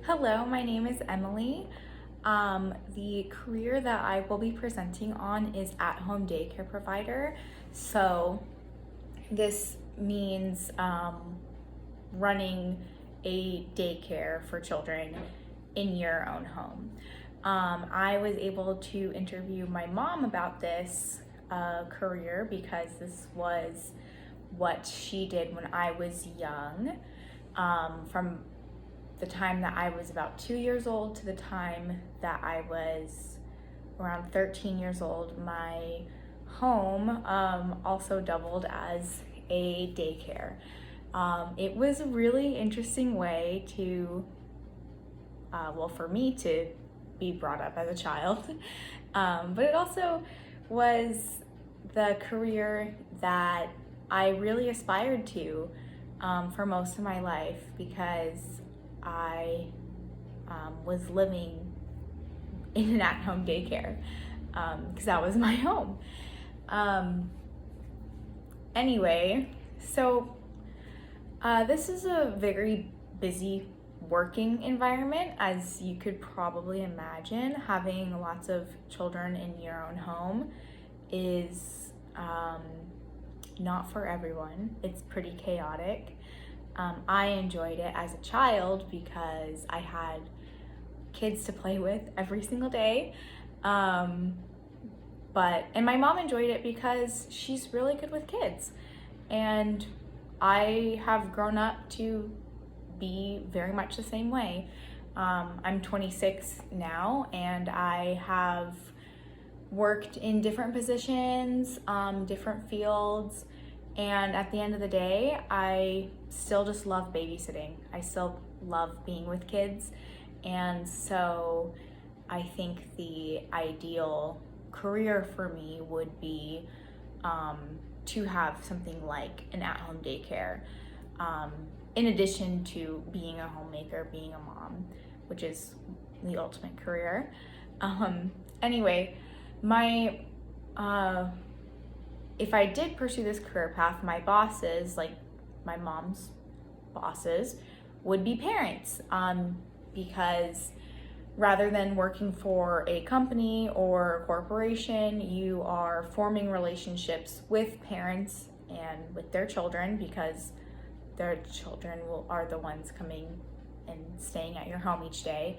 Hello, my name is Emily. The career that I will be presenting on is at-home daycare provider. So this means running a daycare for children in your own home. I was able to interview my mom about this career because this was what she did when I was young. From the time that I was about 2 years old to the time that I was around 13 years old, my home also doubled as a daycare. It was a really interesting way to, for me to be brought up as a child, but it also was the career that I really aspired to for most of my life because I was living in an at-home daycare because that was my home. Anyway, so this is a very busy working environment, as you could probably imagine. Having lots of children in your own home is not for everyone. It's pretty chaotic. I enjoyed it as a child because I had kids to play with every single day. And my mom enjoyed it because she's really good with kids. And I have grown up to be very much the same way. I'm 26 now, and I have worked in different positions, different fields, and at the end of the day, I still just love babysitting. I still love being with kids, and so I think the ideal career for me would be to have something like an at-home daycare, in addition to being a homemaker, being a mom, which is the ultimate career. Anyway, if I did pursue this career path, my bosses, like my mom's bosses, would be parents, because rather than working for a company or a corporation, you are forming relationships with parents and with their children, because their children are the ones coming and staying at your home each day.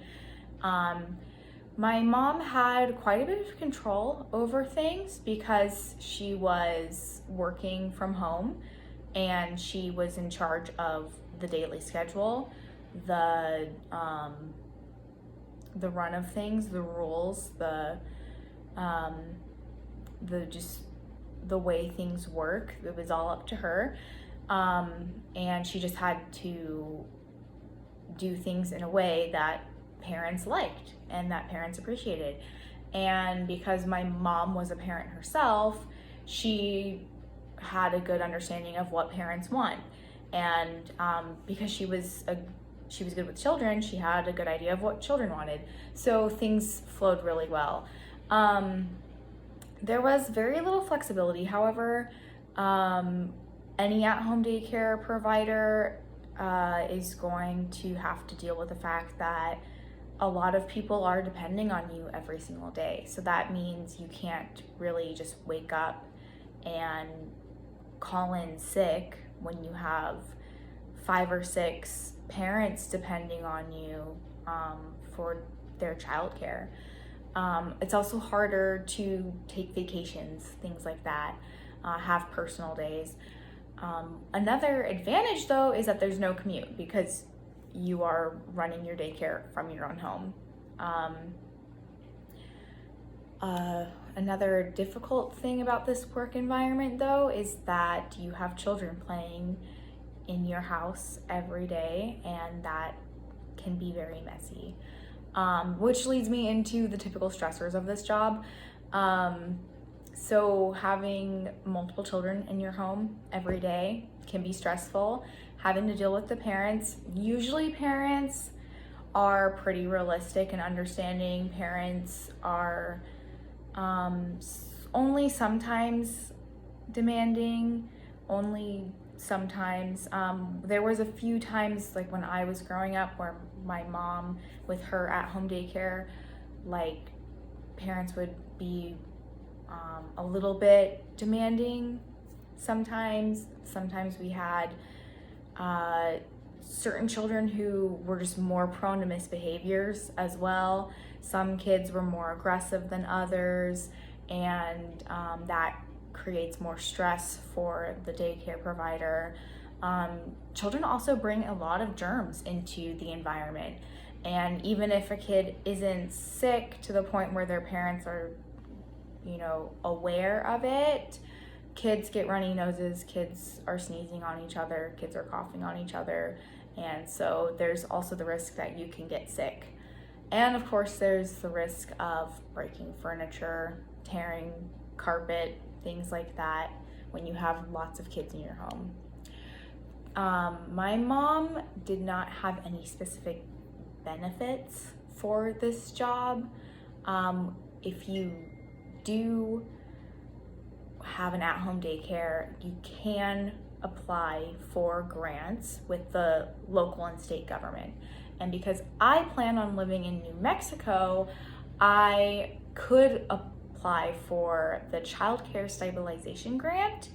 My mom had quite a bit of control over things because she was working from home and she was in charge of the daily schedule, the run of things, the rules, the way things work. It was all up to her. And she just had to do things in a way that parents liked and that parents appreciated. And because my mom was a parent herself, she had a good understanding of what parents want. And because she was good with children, she had a good idea of what children wanted. So things flowed really well. There was very little flexibility. However, any at-home daycare provider is going to have to deal with the fact that a lot of people are depending on you every single day. So that means you can't really just wake up and call in sick when you have 5 or 6 parents depending on you for their childcare. It's also harder to take vacations, things like that, have personal days. Another advantage though is that there's no commute because you are running your daycare from your own home. Another difficult thing about this work environment though is that you have children playing in your house every day, and that can be very messy. Which leads me into the typical stressors of this job. So having multiple children in your home every day can be stressful. Having to deal with the parents. Usually parents are pretty realistic and understanding. Parents are only sometimes demanding, only sometimes. There was a few times, like when I was growing up, where my mom, with her at-home daycare, like parents would be a little bit demanding sometimes. Sometimes we had certain children who were just more prone to misbehaviors as well. Some kids were more aggressive than others, and that creates more stress for the daycare provider. Children also bring a lot of germs into the environment, and even if a kid isn't sick to the point where their parents are, aware of it, kids get runny noses, kids are sneezing on each other, kids are coughing on each other, and so there's also the risk that you can get sick. And of course, there's the risk of breaking furniture, tearing carpet, things like that when you have lots of kids in your home. My mom did not have any specific benefits for this job. If you do have an at-home daycare, you can apply for grants with the local and state government. And because I plan on living in New Mexico, I could apply for the Child Care Stabilization Grant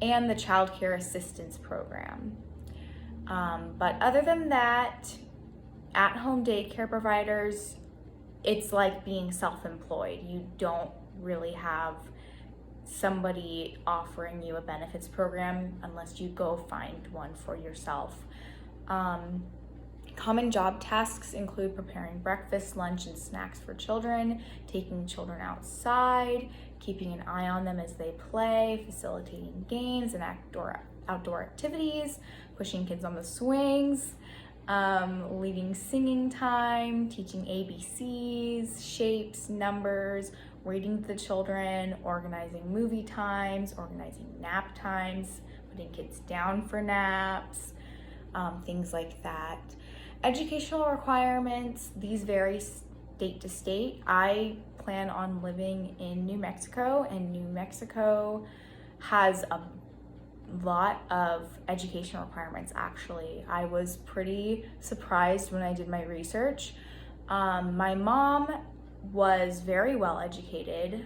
and the Child Care Assistance Program. But other than that, at-home daycare providers, it's like being self-employed. You don't really have somebody offering you a benefits program unless you go find one for yourself. Common job tasks include preparing breakfast, lunch, and snacks for children, taking children outside, keeping an eye on them as they play, facilitating games and outdoor activities, pushing kids on the swings, leading singing time, teaching ABCs, shapes, numbers, reading to the children, organizing movie times, organizing nap times, putting kids down for naps, things like that. Educational requirements, these vary state to state. I plan on living in New Mexico, and New Mexico has a lot of education requirements, actually. I was pretty surprised when I did my research. My mom was very well educated.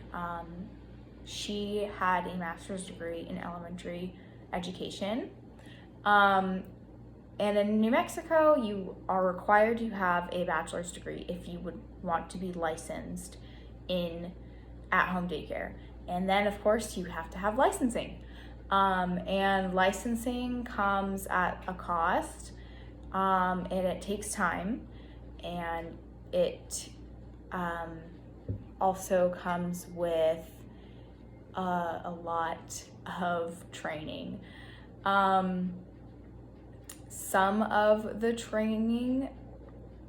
She had a master's degree in elementary education. And in New Mexico, you are required to have a bachelor's degree if you would want to be licensed in at-home daycare. And then, of course, you have to have licensing. And licensing comes at a cost, and it takes time, and it also comes with a lot of training. Some of the training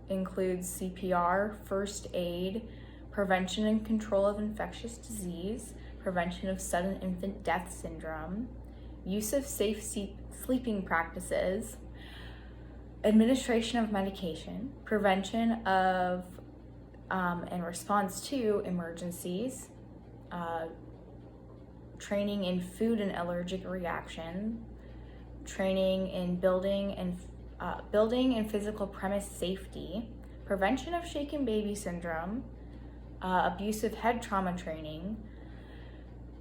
includes CPR, first aid, prevention and control of infectious disease, prevention of sudden infant death syndrome, use of safe sleeping practices, administration of medication, prevention of and response to emergencies, training in food and allergic reaction, training in building and physical premise safety, prevention of shaken baby syndrome, abusive head trauma training,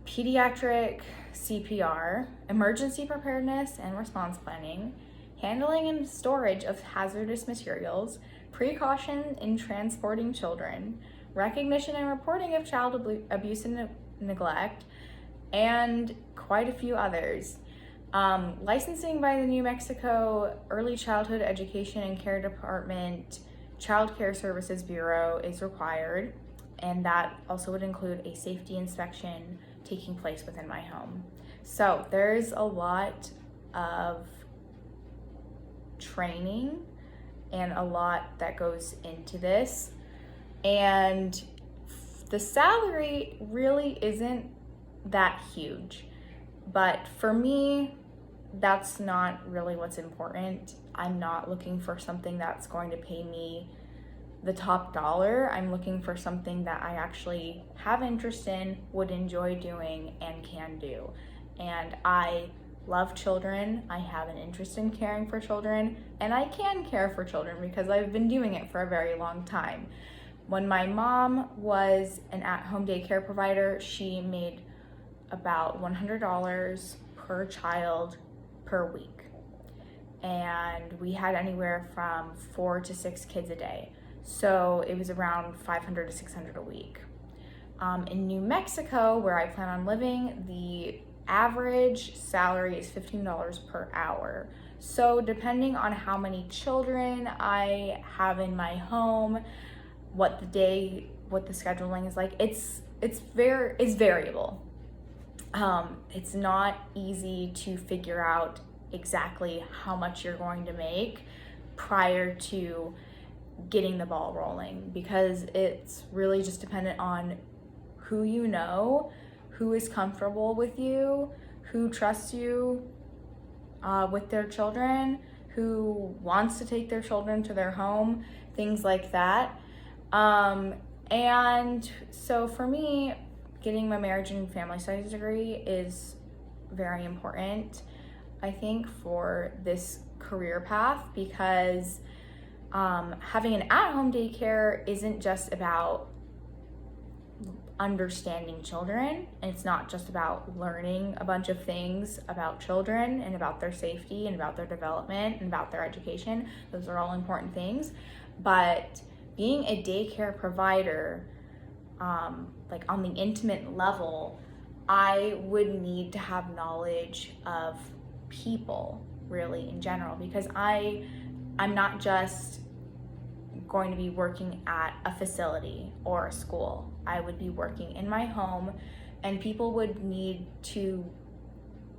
pediatric CPR, emergency preparedness and response planning, handling and storage of hazardous materials, precaution in transporting children, recognition and reporting of child abuse and neglect, and quite a few others. Licensing by the New Mexico Early Childhood Education and Care Department Child Care Services Bureau is required, and that also would include a safety inspection taking place within my home. So there's a lot of training and a lot that goes into this, and the salary really isn't that huge, but for me, that's not really what's important. I'm not looking for something that's going to pay me the top dollar. I'm looking for something that I actually have interest in, would enjoy doing, and can do. And I love children, I have an interest in caring for children, and I can care for children because I've been doing it for a very long time. When my mom was an at-home daycare provider, she made about $100 per child per week. And we had anywhere from 4 to 6 kids a day. So it was around $500 to $600 a week. In New Mexico, where I plan on living, the average salary is $15 per hour. So depending on how many children I have in my home, what the scheduling is like, it's variable. It's not easy to figure out exactly how much you're going to make prior to getting the ball rolling, because it's really just dependent on who you know, who is comfortable with you, who trusts you with their children, who wants to take their children to their home, things like that. And so for me, getting my marriage and family studies degree is very important, I think, for this career path, because having an at-home daycare isn't just about understanding children, and it's not just about learning a bunch of things about children and about their safety and about their development and about their education. Those are all important things, but being a daycare provider, like on the intimate level, I would need to have knowledge of people really in general, because I'm not just going to be working at a facility or a school. I would be working in my home, and people would need to,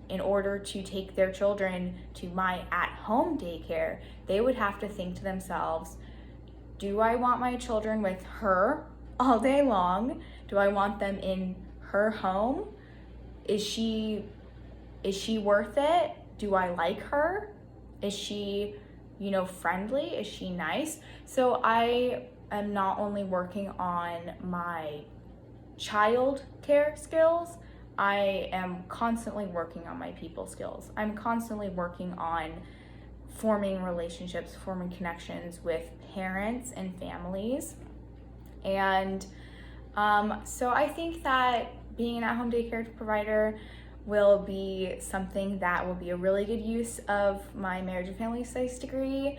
in order to take their children to my at-home daycare, they would have to think to themselves, do I want my children with her all day long? Do I want them in her home? Is she worth it? Do I like her? Is she, friendly? Is she nice? So I am not only working on my child care skills, I am constantly working on my people skills. I'm constantly working on forming relationships, forming connections with parents and families. And so I think that being an at-home daycare provider will be something that will be a really good use of my marriage and family studies degree.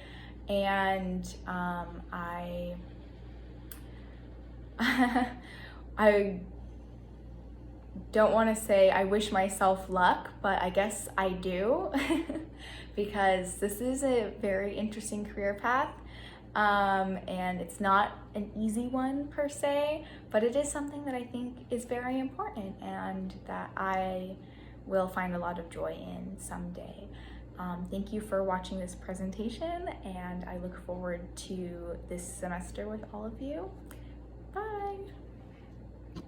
And I don't want to say I wish myself luck, but I guess I do because this is a very interesting career path. And it's not an easy one per se, but it is something that I think is very important and that I will find a lot of joy in someday. Thank you for watching this presentation, and I look forward to this semester with all of you. Bye.